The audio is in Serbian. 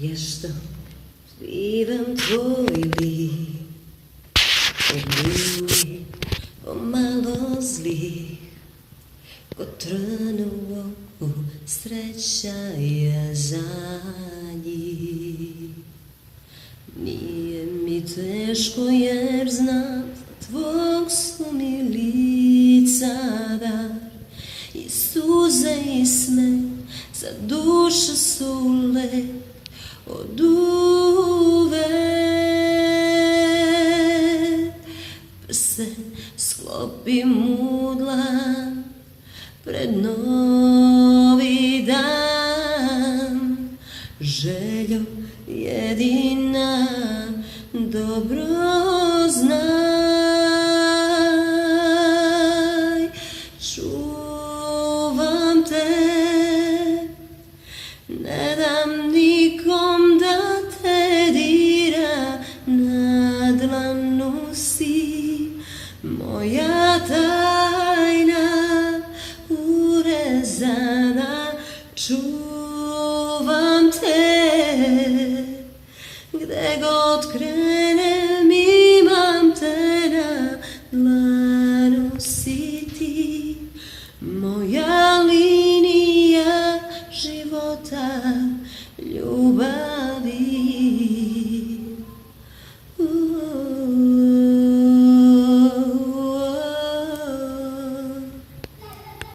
Ja što skrivam tvoj lik od ljudi pomalo zlih, ko trn u oku sreća ja za njih. Nije mi teško jer znam tvog su mi lica dar, i suze i smeh za dušu su lek od uvek. Prste sklopim u dlan pred novi dan, željo jedina dobro znaj. Čuvam te, ne dam